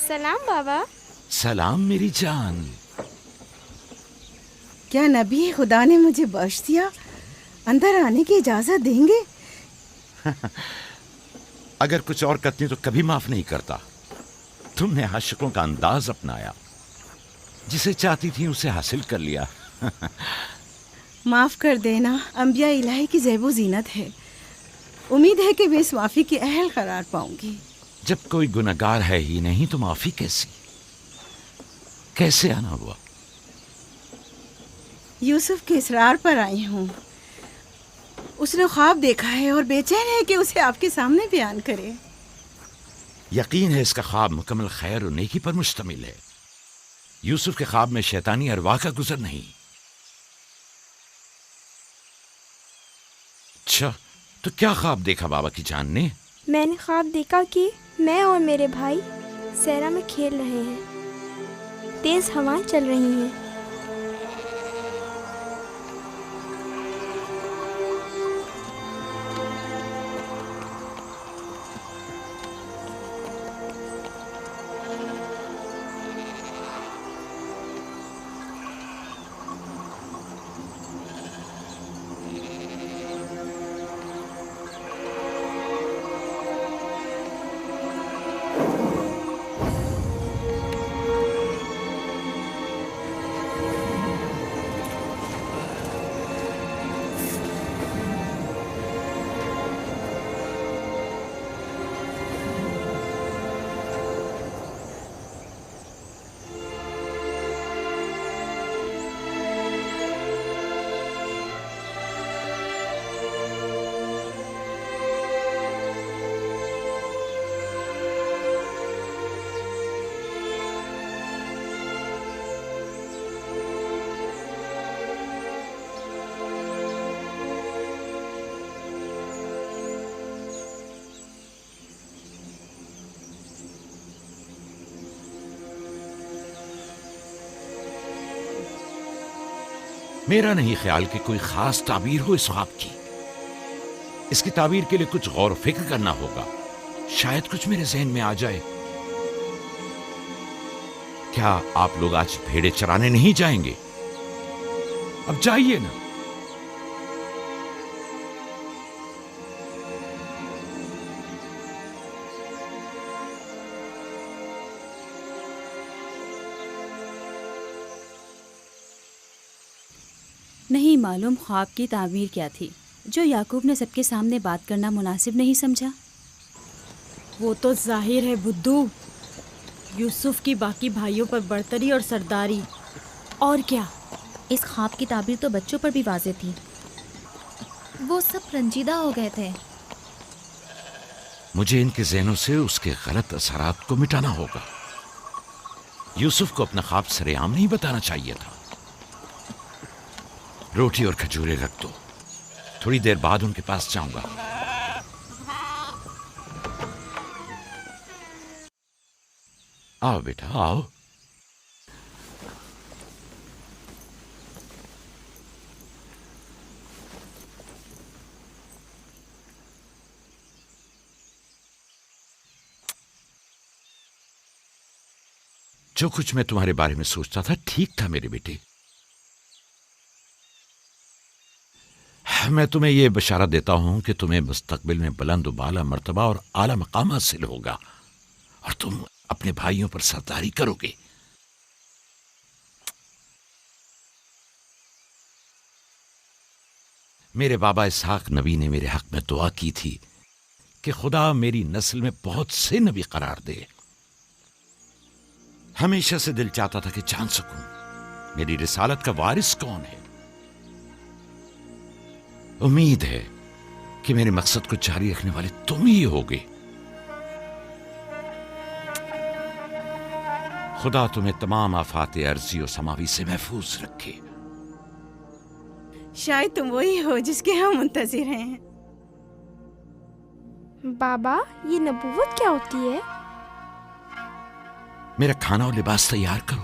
سلام بابا. سلام میری جان. کیا نبی خدا نے مجھے بخش دیا؟ اندر آنے کی اجازت دیں گے؟ اگر کچھ اور کرتی تو کبھی معاف نہیں کرتا. تم نے عاشقوں کا انداز اپنایا، جسے چاہتی تھی اسے حاصل کر لیا. معاف کر دینا انبیاء الہی کی زیب و زینت ہے. امید ہے کہ میں اس معافی کے اہل قرار پاؤں گی. جب کوئی گنہگار ہے ہی نہیں تو معافی کیسی؟ کیسے آنا ہوا؟ یوسف کے اصرار پر آئی ہوں. اس نے خواب دیکھا ہے اور بے چین ہے کہ اسے آپ کے سامنے بیان کرے. یقین ہے اس کا خواب مکمل خیر و نیکی پر مشتمل ہے. یوسف کے خواب میں شیطانی ارواح کا گزر نہیں. اچھا، تو کیا خواب دیکھا بابا کی جان نے؟ میں نے خواب دیکھا کہ میں اور میرے بھائی صحرا میں کھیل رہے ہیں. تیز ہوائیں چل رہی ہیں. میرا نہیں خیال کہ کوئی خاص تعبیر ہو اس خواب کی. اس کی تعبیر کے لیے کچھ غور و فکر کرنا ہوگا. شاید کچھ میرے ذہن میں آ جائے. کیا آپ لوگ آج بھیڑے چرانے نہیں جائیں گے؟ اب جائیے نا. نہیں معلوم خواب کی تعبیر کیا تھی جو یعقوب نے سب کے سامنے بات کرنا مناسب نہیں سمجھا. وہ تو ظاہر ہے بدھو، یوسف کی باقی بھائیوں پر برتری اور سرداری. اور کیا؟ اس خواب کی تعبیر تو بچوں پر بھی واضح تھی. وہ سب رنجیدہ ہو گئے تھے. مجھے ان کے ذہنوں سے اس کے غلط اثرات کو مٹانا ہوگا. یوسف کو اپنا خواب سر عام نہیں بتانا چاہیے تھا. روٹی اور کھجورے رکھ دو، تھوڑی دیر بعد ان کے پاس جاؤں گا. آؤ بیٹا آؤ. جو کچھ میں تمہارے بارے میں سوچتا تھا ٹھیک تھا میرے بیٹے. میں تمہیں یہ بشارت دیتا ہوں کہ تمہیں مستقبل میں بلند و بالا مرتبہ اور اعلی مقام حاصل ہوگا اور تم اپنے بھائیوں پر سرداری کرو گے. میرے بابا اسحاق نبی نے میرے حق میں دعا کی تھی کہ خدا میری نسل میں بہت سے نبی قرار دے. ہمیشہ سے دل چاہتا تھا کہ جان سکوں میری رسالت کا وارث کون ہے. امید ہے کہ میرے مقصد کو جاری رکھنے والے تم ہی ہوگے. خدا تمہیں تمام آفات ارضی و سماوی سے محفوظ رکھے. شاید تم وہی ہو جس کے ہم منتظر ہیں. بابا یہ نبوت کیا ہوتی ہے؟ میرا کھانا اور لباس تیار کرو.